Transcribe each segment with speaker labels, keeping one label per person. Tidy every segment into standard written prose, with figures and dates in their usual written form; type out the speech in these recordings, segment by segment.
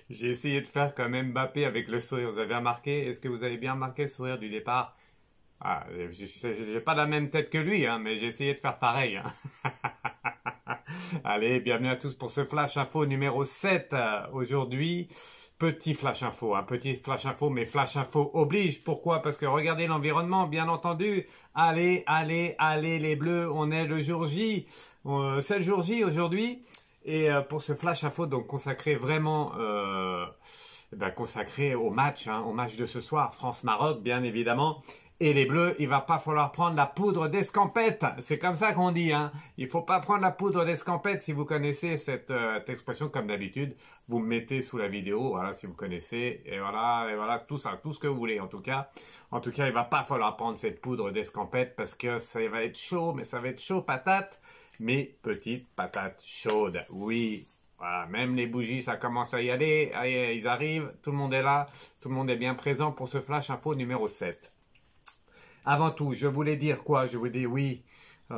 Speaker 1: J'ai essayé de faire comme Mbappé avec le sourire. Vous avez remarqué? Est-ce que vous avez bien remarqué le sourire du départ? Ah, j'ai pas la même tête que lui, hein, mais j'ai essayé de faire pareil, hein. Allez, bienvenue à tous pour ce Flash Info numéro 7. Aujourd'hui, petit Flash Info, un petit Flash Info, mais Flash Info oblige. Pourquoi? Parce que regardez l'environnement, bien entendu. Allez, allez, allez les Bleus, on est le jour J. C'est le jour J aujourd'hui. Et pour ce Flash Info, donc consacré vraiment... consacré au match de ce soir, France-Maroc, bien évidemment. Et les Bleus, il va pas falloir prendre la poudre d'escampette. C'est comme ça qu'on dit, hein. Il faut pas prendre la poudre d'escampette. Si vous connaissez cette expression, comme d'habitude, vous me mettez sous la vidéo, voilà, si vous connaissez. Et voilà, tout ça, tout ce que vous voulez, en tout cas. En tout cas, il va pas falloir prendre cette poudre d'escampette parce que ça va être chaud, mais ça va être chaud patate. Mais petite patate chaude, oui. Voilà, même les bougies, ça commence à y aller. Allez, ils arrivent, tout le monde est là, tout le monde est bien présent pour ce Flash Info numéro 7. Avant tout, je voulais dire quoi? Je voulais dire oui. Vous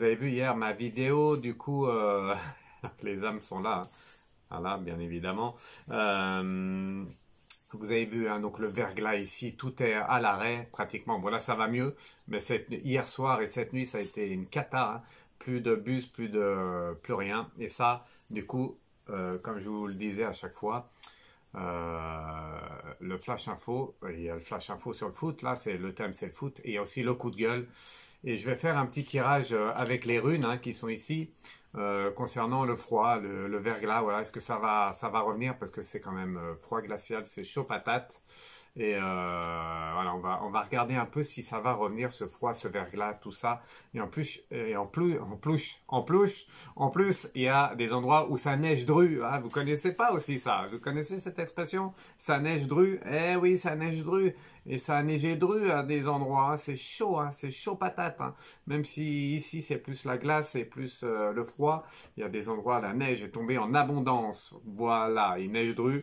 Speaker 1: avez vu hier ma vidéo, du coup, les âmes sont là. Hein. Voilà, bien évidemment. Vous avez vu, hein, donc le verglas ici, tout est à l'arrêt, pratiquement. Bon, là, ça va mieux, mais hier soir et cette nuit, ça a été une cata. Hein. Plus de bus, plus rien. Et ça, du coup, comme je vous le disais à chaque fois, le flash info, il y a le flash info sur le foot, là, le thème, c'est le foot, et il y a aussi le coup de gueule. Et je vais faire un petit tirage avec les runes hein, qui sont ici, concernant le froid, le verglas, voilà, est-ce que ça va revenir, parce que c'est quand même froid glacial, c'est chaud patate. Et voilà, on va regarder un peu si ça va revenir, ce froid, ce verglas, tout ça. Et en plus, il y a des endroits où ça neige dru. Hein. Vous connaissez pas aussi ça? Vous connaissez cette expression? Ça neige dru? Eh oui, ça neige dru. Et ça a neigé dru à des endroits. Hein. C'est chaud patate. Hein. Même si ici c'est plus la glace, c'est plus le froid. Il y a des endroits, la neige est tombée en abondance. Voilà, il neige dru.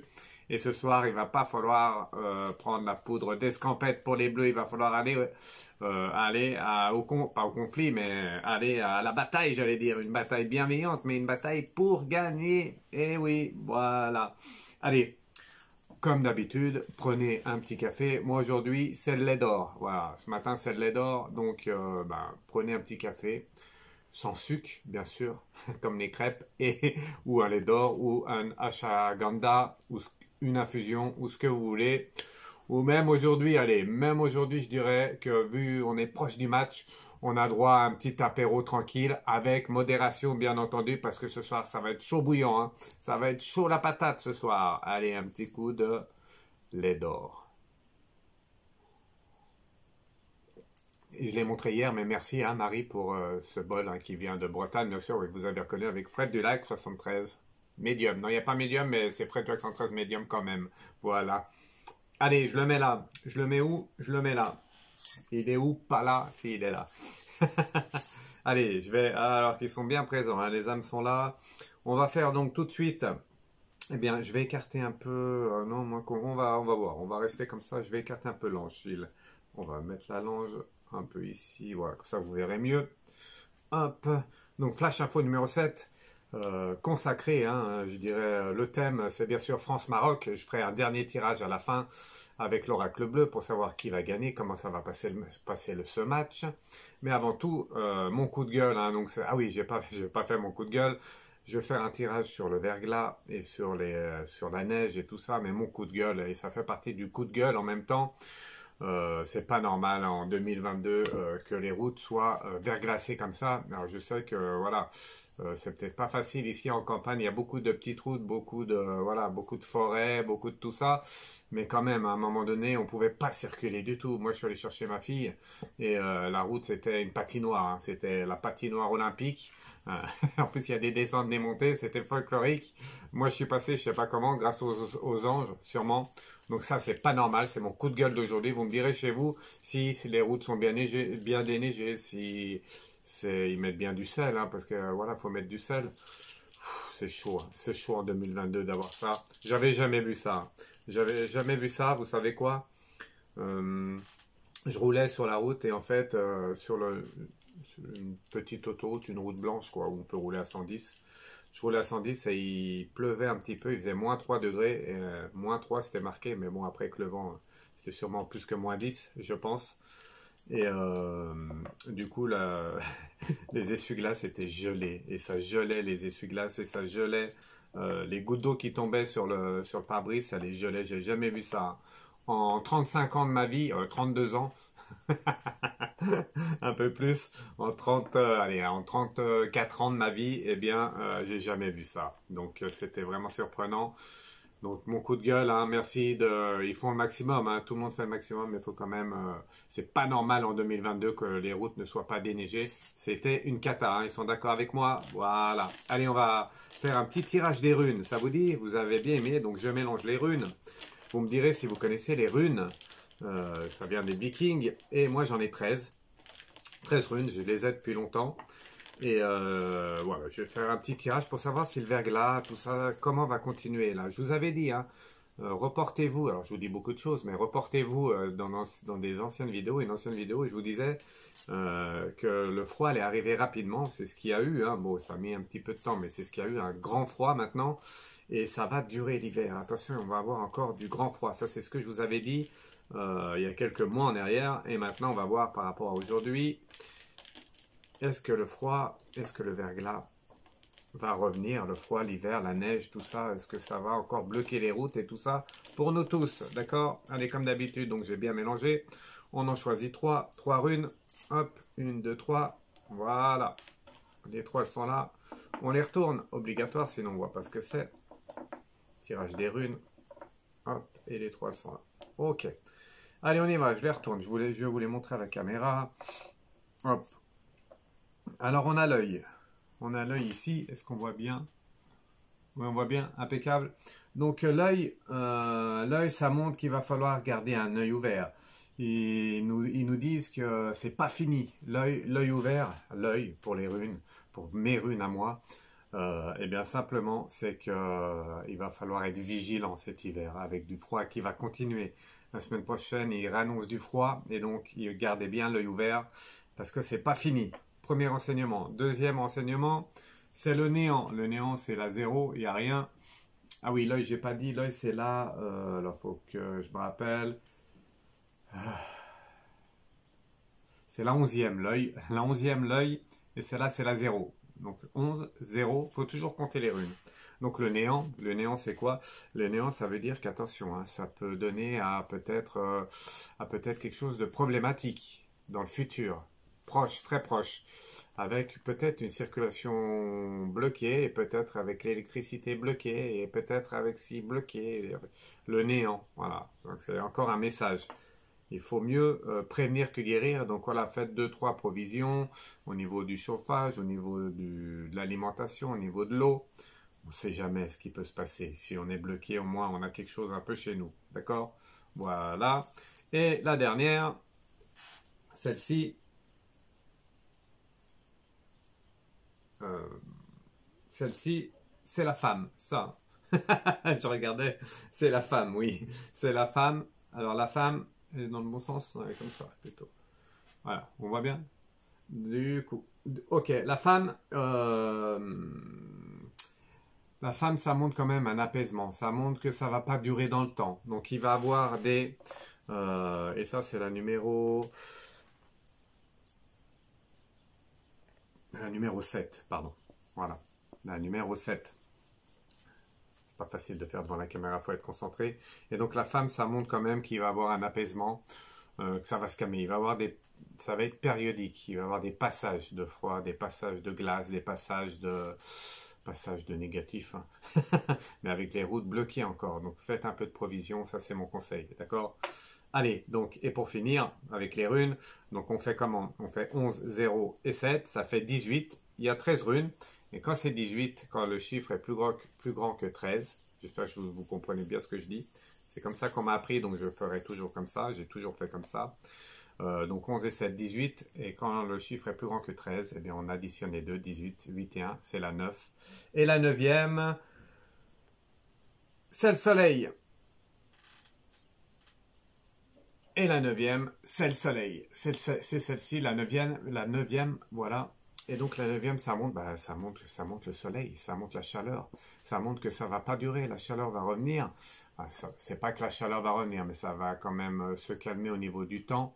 Speaker 1: Et ce soir, il va pas falloir prendre la poudre d'escampette pour les Bleus. Il va falloir aller, pas au conflit, mais aller à la bataille, j'allais dire. Une bataille bienveillante, mais une bataille pour gagner. Eh oui, voilà. Allez, comme d'habitude, prenez un petit café. Moi, aujourd'hui, c'est le lait d'or. Voilà, ce matin, c'est le lait d'or. Donc, prenez un petit café. Sans sucre, bien sûr, comme les crêpes, ou un lait d'or, ou un ashwagandha, ou une infusion, ou ce que vous voulez. Ou même aujourd'hui, allez, même aujourd'hui, je dirais que vu on est proche du match, on a droit à un petit apéro tranquille, avec modération, bien entendu, parce que ce soir, ça va être chaud bouillant. Hein. Ça va être chaud la patate ce soir. Allez, un petit coup de lait d'or. Je l'ai montré hier, mais merci hein, Marie pour ce bol hein, qui vient de Bretagne, bien sûr, oui, vous avez reconnu avec Fred Dulac 73. Medium. Non, il n'y a pas medium, mais c'est Fred Dulac 73 medium quand même. Voilà. Allez, je le mets là. Je le mets où? Je le mets là. Il est où? Pas là. Si, il est là. Allez, je vais... Alors qu'ils sont bien présents, hein, les âmes sont là. On va faire donc tout de suite... Eh bien, je vais écarter un peu... non, on va voir. On va rester comme ça. Je vais écarter un peu l'ange, Gilles. On va mettre la lange un peu ici. Voilà, comme ça vous verrez mieux. Hop. Donc, flash info numéro 7. Consacré, hein, je dirais, le thème, c'est bien sûr France-Maroc. Je ferai un dernier tirage à la fin avec l'oracle bleu pour savoir qui va gagner, comment ça va passer ce match. Mais avant tout, mon coup de gueule. Hein, donc ah oui, j'ai pas fait mon coup de gueule. Je vais faire un tirage sur le verglas et sur la neige et tout ça, mais mon coup de gueule, et ça fait partie du coup de gueule en même temps. C'est pas normal en 2022 que les routes soient verglacées comme ça. Alors je sais que voilà, c'est peut-être pas facile ici en campagne. Il y a beaucoup de petites routes, beaucoup de forêts, beaucoup de tout ça. Mais quand même, à un moment donné, on pouvait pas circuler du tout. Moi, je suis allé chercher ma fille et la route c'était une patinoire. Hein. C'était la patinoire olympique. En plus, il y a des descentes, des montées. C'était folklorique. Moi, je suis passé, je sais pas comment, grâce aux anges, sûrement. Donc ça, c'est pas normal, c'est mon coup de gueule d'aujourd'hui. Vous me direz chez vous si les routes sont bien déneigées, si ils mettent bien du sel, hein, parce que voilà, faut mettre du sel. C'est chaud, hein. C'est chaud en 2022 d'avoir ça. J'avais jamais vu ça. J'avais jamais vu ça, vous savez quoi? Je roulais sur la route et en fait, sur une petite autoroute, une route blanche, quoi, où on peut rouler à 110. Je roulais à 110 et il pleuvait un petit peu, il faisait moins 3 degrés, et, moins 3 c'était marqué, mais bon après avec le vent, c'était sûrement plus que moins 10 je pense. Et du coup, là, les essuie-glaces étaient gelés, et ça gelait les essuie-glaces, et ça gelait les gouttes d'eau qui tombaient sur le pare-brise, ça les gelait, j'ai jamais vu ça. En 35 ans de ma vie, 32 ans, un peu plus, en 30, allez, en 34 ans de ma vie, eh bien, j'ai jamais vu ça. Donc, c'était vraiment surprenant. Donc, mon coup de gueule, hein, merci de, ils font le maximum, hein, tout le monde fait le maximum, mais il faut quand même, c'est pas normal en 2022 que les routes ne soient pas déneigées. C'était une cata, hein, ils sont d'accord avec moi? Voilà. Allez, on va faire un petit tirage des runes. Ça vous dit? Vous avez bien aimé, donc je mélange les runes. Vous me direz si vous connaissez les runes. Ça vient des Vikings. Et moi, j'en ai 13. 13 runes, je les ai depuis longtemps. Et voilà, je vais faire un petit tirage pour savoir si le verglas, tout ça, comment va continuer là. Je vous avais dit, hein, reportez-vous, alors je vous dis beaucoup de choses, mais reportez-vous dans des anciennes vidéos, une ancienne vidéo, et je vous disais que le froid allait arriver rapidement, c'est ce qu'il y a eu, hein. Bon, ça a mis un petit peu de temps, mais c'est ce qu'il y a eu, un grand froid maintenant, et ça va durer l'hiver. Attention, on va avoir encore du grand froid, ça c'est ce que je vous avais dit il y a quelques mois en arrière, et maintenant on va voir par rapport à aujourd'hui, est-ce que le froid, est-ce que le verglas va revenir, le froid, l'hiver, la neige, tout ça, est-ce que ça va encore bloquer les routes et tout ça pour nous tous, d'accord? Allez, comme d'habitude, donc j'ai bien mélangé. On en choisit 3 runes. Hop, 1, 2, 3. Voilà. Les 3, elles sont là. On les retourne, obligatoire, sinon on voit pas ce que c'est. Tirage des runes. Hop, et les 3, elles sont là. Ok. Allez, on y va, je les retourne. Je vais vous les montrer à la caméra. Hop. Alors, on a l'œil. On a l'œil ici. Est-ce qu'on voit bien? Oui, on voit bien. Impeccable. Donc, l'œil, ça montre qu'il va falloir garder un œil ouvert. Ils nous disent que c'est pas fini. L'œil ouvert, l'œil pour les runes, pour mes runes à moi, eh bien, simplement, c'est que il va falloir être vigilant cet hiver avec du froid qui va continuer. La semaine prochaine, il réannonce du froid et donc, gardez bien l'œil ouvert parce que c'est pas fini. Premier renseignement. Deuxième renseignement, c'est le néant. Le néant, c'est la zéro, il n'y a rien. Ah oui, l'œil, j'ai pas dit, l'œil, c'est là. Alors, il faut que je me rappelle. C'est la 11e, l'œil. La 11e, l'œil. Et celle-là, c'est la zéro. Donc, 11, 0, il faut toujours compter les runes. Donc, le néant, c'est quoi? Le néant, ça veut dire qu'attention, hein, ça peut donner à peut-être quelque chose de problématique dans le futur. Proche, très proche, avec peut-être une circulation bloquée, et peut-être avec l'électricité bloquée, et peut-être avec si bloqué, le néant, voilà. Donc c'est encore un message. Il faut mieux prévenir que guérir, donc voilà, faites 2-3 provisions au niveau du chauffage, au niveau de l'alimentation, au niveau de l'eau. On ne sait jamais ce qui peut se passer. Si on est bloqué, au moins on a quelque chose un peu chez nous, d'accord? Voilà. Et la dernière, celle-ci, celle-ci, c'est la femme, ça. Je regardais, c'est la femme, oui. C'est la femme. Alors la femme, elle est dans le bon sens, comme ça, plutôt. Voilà, on voit bien. Du coup, ok, la femme, ça montre quand même un apaisement. Ça montre que ça va pas durer dans le temps. Donc il va avoir des, et ça c'est la numéro 7, pardon. Voilà, la numéro 7. C'est pas facile de faire devant la caméra, il faut être concentré. Et donc la femme, ça montre quand même qu'il va avoir un apaisement, que ça va se calmer. Ça va être périodique. Il va y avoir des passages de froid, des passages de glace, des passages de négatif, hein. Mais avec les routes bloquées encore. Donc faites un peu de provision, ça c'est mon conseil, d'accord? Allez, donc, et pour finir, avec les runes, donc on fait comment? On fait 11, 0 et 7, ça fait 18. Il y a 13 runes. Et quand c'est 18, quand le chiffre est plus grand que 13, j'espère que vous comprenez bien ce que je dis. C'est comme ça qu'on m'a appris, donc je ferai toujours comme ça. J'ai toujours fait comme ça. Donc 11 et 7, 18. Et quand le chiffre est plus grand que 13, eh bien on additionne les deux, 18, 8 et 1, c'est la 9. Et la 9e, c'est le soleil. Et la 9e, c'est le soleil. C'est celle-ci, la 9e, voilà. Et donc la neuvième, ça monte le soleil, ça monte la chaleur, ça montre que ça va pas durer, la chaleur va revenir. Ah, c'est pas que la chaleur va revenir, mais ça va quand même se calmer au niveau du temps,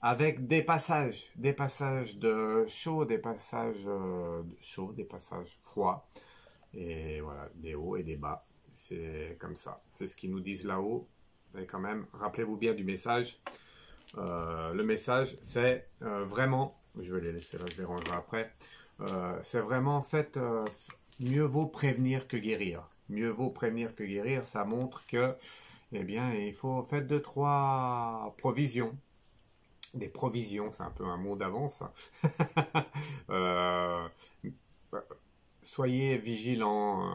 Speaker 1: avec des passages de chaud, des passages froids, et voilà, des hauts et des bas. C'est comme ça, c'est ce qu'ils nous disent là-haut. Et quand même, rappelez-vous bien du message. Le message, c'est vraiment, je vais les laisser là, je les rangerai après. C'est vraiment, en fait, mieux vaut prévenir que guérir. Mieux vaut prévenir que guérir. Ça montre que, eh bien, il faut faire deux, trois provisions. Des provisions, c'est un peu un mot d'avance. euh, soyez vigilants,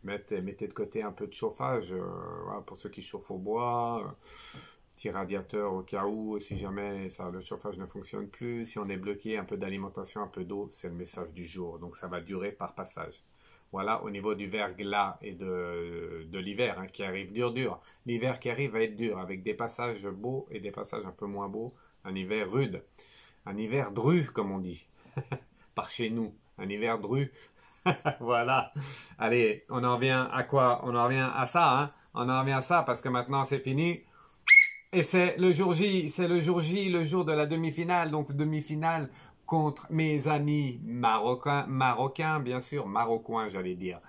Speaker 1: mettez de côté un peu de chauffage, voilà, pour ceux qui chauffent au bois, petit radiateur au cas où, si jamais ça, le chauffage ne fonctionne plus, si on est bloqué, un peu d'alimentation, un peu d'eau, c'est le message du jour, donc ça va durer par passage. Voilà, au niveau du verglas et de l'hiver, hein, qui arrive dur. L'hiver qui arrive va être dur, avec des passages beaux et des passages un peu moins beaux, un hiver rude, un hiver dru, comme on dit, par chez nous, un hiver dru. Voilà. Allez, on en revient à quoi? On en revient à ça, hein? On en revient à ça parce que maintenant c'est fini. Et c'est le jour J, le jour de la demi-finale, donc demi-finale contre mes amis marocains, bien sûr, marocains j'allais dire,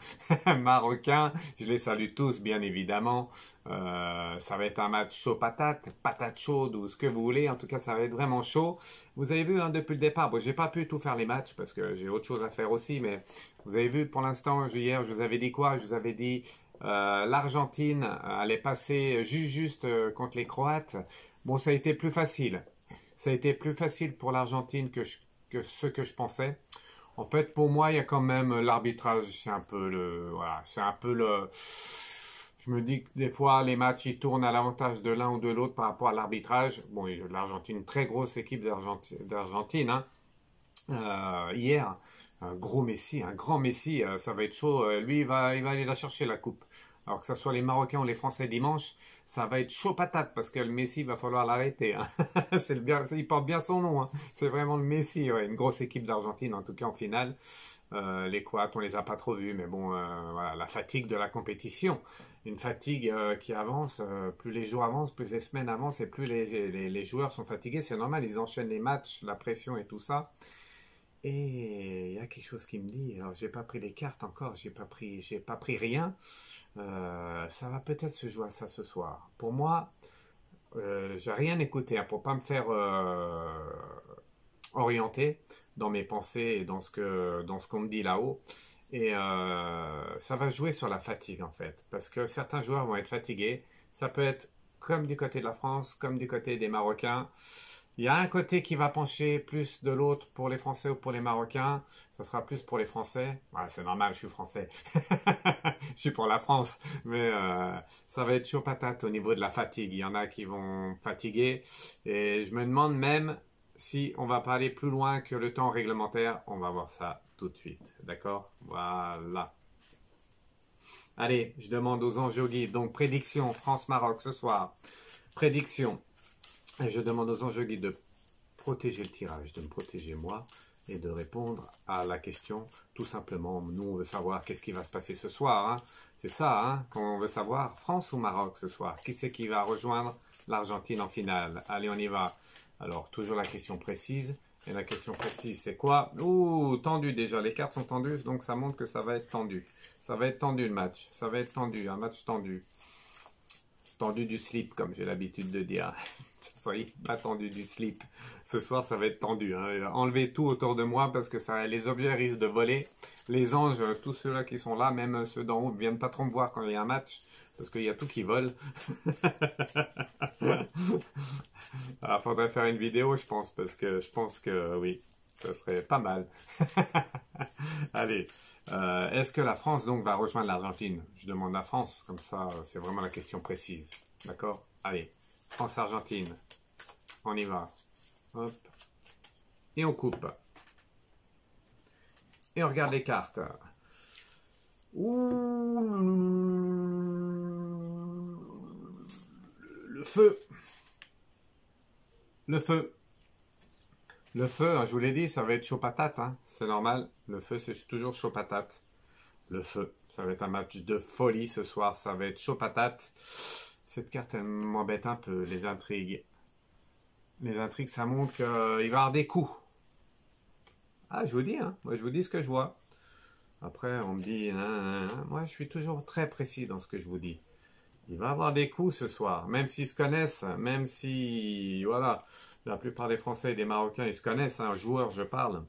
Speaker 1: marocains, je les salue tous bien évidemment. Ça va être un match chaud patate chaude ou ce que vous voulez, en tout cas ça va être vraiment chaud. Vous avez vu hein, depuis le départ, bon j'ai pas pu tout faire les matchs parce que j'ai autre chose à faire aussi, mais vous avez vu pour l'instant, hier je vous avais dit quoi? Je vous avais dit l'Argentine allait passer juste contre les Croates. Bon, ça a été plus facile. Ça a été plus facile pour l'Argentine que ce que je pensais. En fait, pour moi, il y a quand même l'arbitrage. C'est un peu le, voilà, c'est un peu le. Je me dis que des fois, les matchs ils tournent à l'avantage de l'un ou de l'autre par rapport à l'arbitrage. Bon, l'Argentine, une très grosse équipe d'Argentine. Hein. Hier, un gros Messi, un grand Messi, ça va être chaud. Lui, il va aller la chercher la coupe. Alors que ce soit les Marocains ou les Français dimanche, ça va être chaud patate parce que le Messi, il va falloir l'arrêter. Hein. Il porte bien son nom. Hein. C'est vraiment le Messi, ouais. Une grosse équipe d'Argentine, en tout cas en finale. Les Croates, on les a pas trop vus, mais bon, voilà, la fatigue de la compétition, une fatigue qui avance. Plus les jours avancent, plus les semaines avancent, et plus les joueurs sont fatigués. C'est normal, ils enchaînent les matchs, la pression et tout ça. Et il y a quelque chose qui me dit, alors j'ai pas pris les cartes encore, j'ai pas pris rien. Ça va peut-être se jouer à ça ce soir. Pour moi, j'ai rien écouté hein, pour pas me faire orienter dans mes pensées et dans ce qu'on me dit là-haut. Et ça va jouer sur la fatigue en fait, parce que certains joueurs vont être fatigués. Ça peut être comme du côté de la France, comme du côté des Marocains. Il y a un côté qui va pencher plus de l'autre pour les Français ou pour les Marocains. Ce sera plus pour les Français. Ouais, c'est normal, je suis français. Je suis pour la France. Mais ça va être chaud patate au niveau de la fatigue. Il y en a qui vont fatiguer. Et je me demande même si on va pas aller plus loin que le temps réglementaire. On va voir ça tout de suite. D'accord? Voilà. Allez, je demande aux anges guides. Donc, prédiction France-Maroc ce soir. Prédiction. Et je demande aux anges guides de protéger le tirage, de me protéger moi et de répondre à la question tout simplement. Nous, on veut savoir qu'est-ce qui va se passer ce soir. Hein. C'est ça hein, qu'on veut savoir. France ou Maroc ce soir? Qui c'est qui va rejoindre l'Argentine en finale? Allez, on y va. Alors, toujours la question précise. Et la question précise, c'est quoi? Ouh, tendu déjà. Les cartes sont tendues, donc ça montre que ça va être tendu. Ça va être tendu le match. Ça va être tendu, un match tendu. Tendu du slip, comme j'ai l'habitude de dire. Soyez pas tendu du slip. Ce soir, ça va être tendu. Hein. Enlevez tout autour de moi parce que les objets risquent de voler. Les anges, tous ceux-là qui sont là, même ceux d'en haut, ne viennent pas trop me voir quand il y a un match parce qu'il y a tout qui vole. Alors, faudrait faire une vidéo, je pense, parce que je pense que oui, ça serait pas mal. Allez, est-ce que la France donc va rejoindre l'Argentine? Je demande la France, comme ça, c'est vraiment la question précise. D'accord? Allez, France-Argentine. On y va. Hop. Et on coupe. Et on regarde les cartes. Ouh, le feu. Le feu. Le feu, hein, je vous l'ai dit, ça va être chaud patate, hein, c'est normal. Le feu, c'est toujours chaud patate. Le feu, ça va être un match de folie ce soir, ça va être chaud patate. Cette carte, elle m'embête un peu, les intrigues. Les intrigues, ça montre qu'il va y avoir des coups. Ah, je vous dis, hein, moi je vous dis ce que je vois. Après, on me dit, moi je suis toujours très précis dans ce que je vous dis. Il va y avoir des coups ce soir, même s'ils se connaissent, même si, voilà, la plupart des Français et des Marocains, ils se connaissent, un joueur, je parle.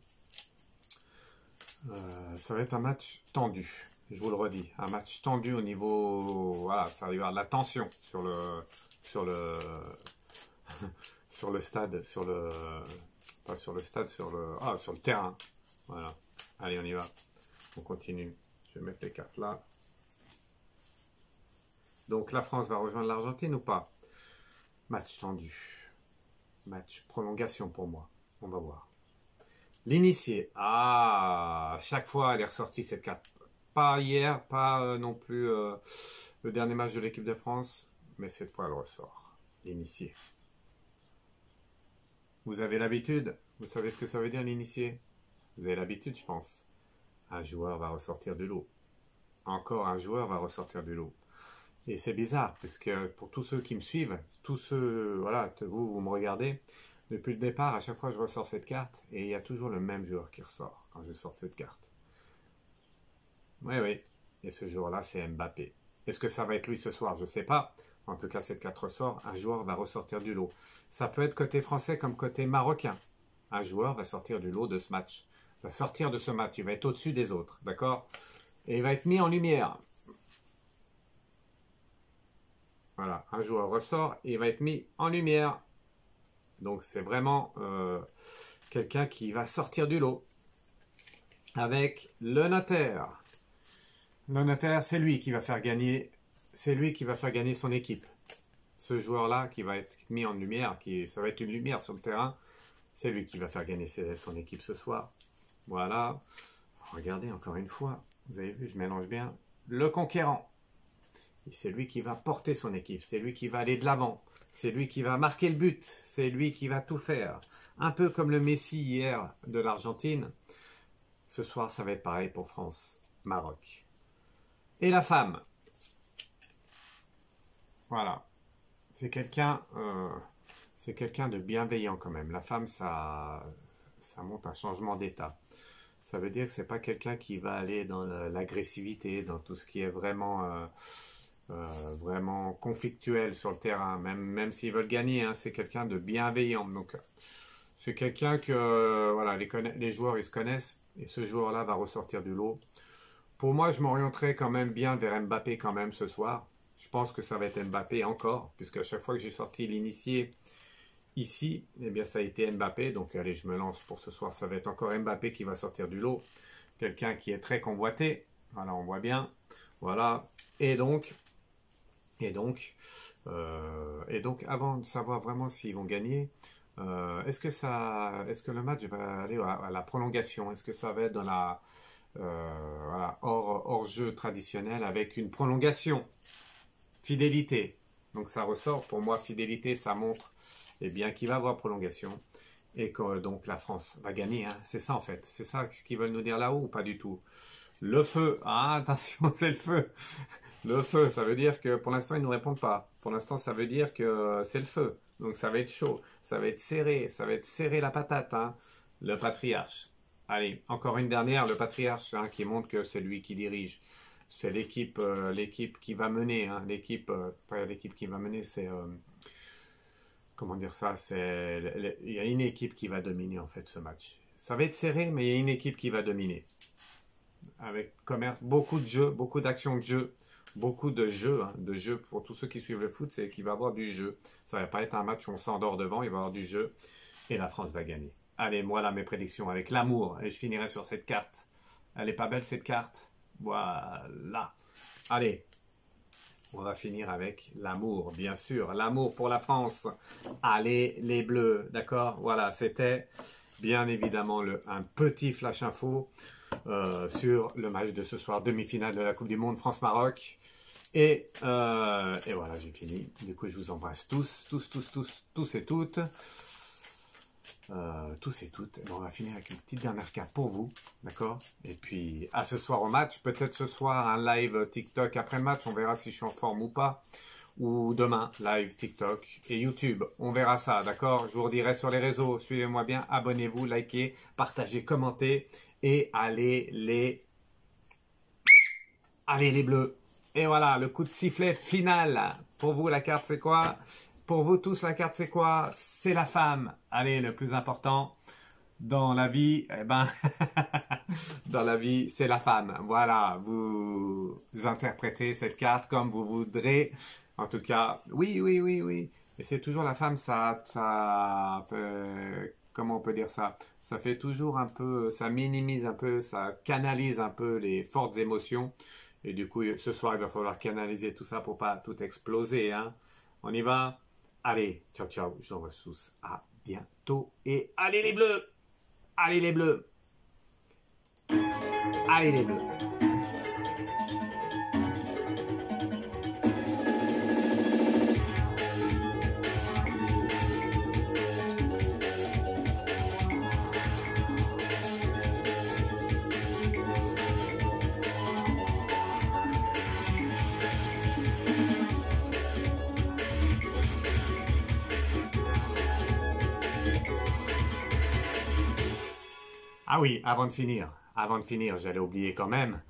Speaker 1: Ça va être un match tendu, je vous le redis, un match tendu au niveau, voilà, ça va y avoir de la tension sur le, sur le stade, pas sur le stade, sur le terrain. Voilà, allez, on y va, on continue. Je vais mettre les cartes là. Donc la France va rejoindre l'Argentine ou pas? Match tendu. Match prolongation pour moi. On va voir. L'initié. Ah, chaque fois elle est ressortie cette carte. Pas hier, pas non plus le dernier match de l'équipe de France, mais cette fois elle ressort. L'initié. Vous avez l'habitude? Vous savez ce que ça veut dire l'initié? Vous avez l'habitude, je pense. Un joueur va ressortir du lot. Encore un joueur va ressortir du lot. Et c'est bizarre, puisque pour tous ceux qui me suivent, tous ceux, voilà, vous me regardez, depuis le départ, à chaque fois je ressors cette carte, et il y a toujours le même joueur qui ressort quand je sors cette carte. Oui, oui, et ce jour-là, c'est Mbappé. Est-ce que ça va être lui ce soir? Je ne sais pas. En tout cas, cette carte ressort, un joueur va ressortir du lot. Ça peut être côté français comme côté marocain. Un joueur va sortir du lot de ce match. Va sortir de ce match, il va être au-dessus des autres, d'accord? Et il va être mis en lumière. Voilà, un joueur ressort et il va être mis en lumière. Donc c'est vraiment quelqu'un qui va sortir du lot. Avec le notaire. Le notaire, c'est lui qui va faire gagner. C'est lui qui va faire gagner son équipe. Ce joueur-là qui va être mis en lumière, ça va être une lumière sur le terrain. C'est lui qui va faire gagner son équipe ce soir. Voilà. Regardez encore une fois. Vous avez vu, je mélange bien. Le conquérant. Et c'est lui qui va porter son équipe, c'est lui qui va aller de l'avant, c'est lui qui va marquer le but, c'est lui qui va tout faire. Un peu comme le Messi hier de l'Argentine. Ce soir, ça va être pareil pour France, Maroc. Et la femme. Voilà. C'est quelqu'un de bienveillant quand même. La femme, ça montre un changement d'état. Ça veut dire que c'est pas quelqu'un qui va aller dans l'agressivité, dans tout ce qui est vraiment... vraiment conflictuel sur le terrain, même s'ils veulent gagner, hein, c'est quelqu'un de bienveillant. Donc c'est quelqu'un que voilà, les joueurs ils se connaissent et ce joueur-là va ressortir du lot. Pour moi, je m'orienterai quand même bien vers Mbappé quand même ce soir. Je pense que ça va être Mbappé encore, puisque à chaque fois que j'ai sorti l'initié ici, eh bien ça a été Mbappé. Donc allez, je me lance pour ce soir, ça va être encore Mbappé qui va sortir du lot. Quelqu'un qui est très convoité. Voilà, on voit bien. Voilà. Et donc, avant de savoir vraiment s'ils vont gagner, est-ce que le match va aller à la prolongation? Est-ce que ça va être dans la voilà, hors jeu traditionnel avec une prolongation? Fidélité. Donc ça ressort pour moi, fidélité, ça montre eh bien qu'il va y avoir prolongation et que donc la France va gagner. Hein. C'est ça en fait. C'est ça ce qu'ils veulent nous dire là-haut ou pas du tout? Le feu. Ah attention, c'est le feu. Le feu, ça vene dire que pour l'instant, ils ne nous répondent pas. Pour l'instant, ça veut dire que c'est le feu. Donc ça va être chaud, ça va être serré la patate. Hein. Le patriarche. Allez, encore une dernière, le patriarche hein, qui montre que c'est lui qui dirige. C'est l'équipe qui va mener. Hein. L'équipe qui va mener, c'est... comment dire ça? Il y a une équipe qui va dominer en fait ce match. Ça va être serré, mais il y a une équipe qui va dominer. Avec commerce, beaucoup de jeux, beaucoup d'actions de jeu. Beaucoup de jeux, hein, pour tous ceux qui suivent le foot, c'est qu'il va y avoir du jeu. Ça ne va pas être un match où on s'endort devant, il va y avoir du jeu. Et la France va gagner. Allez, voilà mes prédictions avec l'amour. Et je finirai sur cette carte. Elle est pas belle cette carte? Voilà. Allez, on va finir avec l'amour, bien sûr. L'amour pour la France. Allez, les Bleus, d'accord? Voilà, c'était bien évidemment un petit flash info sur le match de ce soir, demi-finale de la Coupe du Monde France-Maroc. Et voilà, j'ai fini. Du coup, je vous embrasse tous et toutes. tous et toutes. Bon, on va finir avec une petite dernière carte pour vous, d'accord? Et puis, à ce soir au match, peut-être ce soir un live TikTok après le match, on verra si je suis en forme ou pas. Ou demain, live TikTok et YouTube, on verra ça, d'accord? Je vous redirai sur les réseaux, suivez-moi bien, abonnez-vous, likez, partagez, commentez et allez les bleus. Et voilà, le coup de sifflet final. Pour vous, la carte, c'est quoi? Pour vous tous, la carte, c'est quoi? C'est la femme. Allez, le plus important dans la vie, eh ben, dans la vie, c'est la femme. Voilà, vous interprétez cette carte comme vous voudrez. En tout cas, oui. Et c'est toujours la femme, ça fait, comment on peut dire ça? Ça fait toujours un peu, ça minimise un peu, ça canalise un peu les fortes émotions. Et du coup, ce soir, il va falloir canaliser tout ça pour pas tout exploser, hein. On y va? Allez, ciao, ciao, je vous embrasse tous. À bientôt. Et allez les bleus! Allez les bleus! Allez les bleus! Ah oui, avant de finir, j'allais oublier quand même.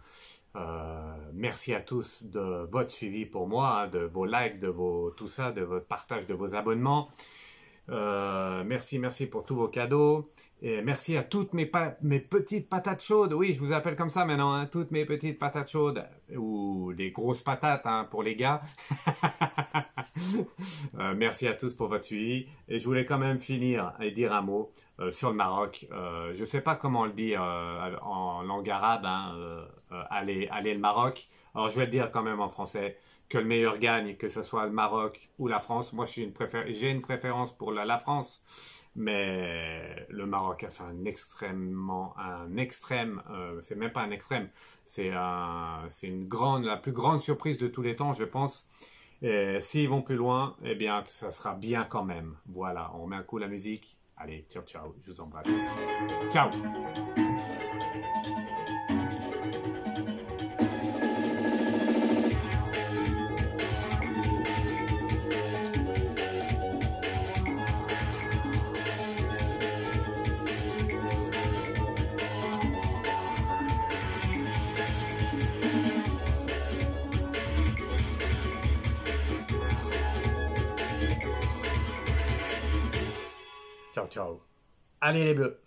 Speaker 1: Merci à tous de votre suivi pour moi, hein, de vos likes, de tout ça, de votre partage, de vos abonnements. Merci pour tous vos cadeaux. Et merci à toutes mes petites patates chaudes. Oui, je vous appelle comme ça maintenant, hein, toutes mes petites patates chaudes. Ou les grosses patates, hein, pour les gars. Merci à tous pour votre suivi. Et je voulais quand même finir et dire un mot sur le Maroc. Je ne sais pas comment on le dit en langue arabe, hein, allez le Maroc. Alors je vais le dire quand même en français. Que le meilleur gagne, que ce soit le Maroc ou la France. Moi, j'ai une préférence pour la France. Mais le Maroc a fait un extrême, c'est même pas un extrême, c'est la plus grande surprise de tous les temps, je pense. S'ils vont plus loin, eh bien, ça sera bien quand même. Voilà, on met un coup la musique. Allez, ciao, ciao, je vous embrasse. Ciao! Ciao, ciao. Allez les bleus!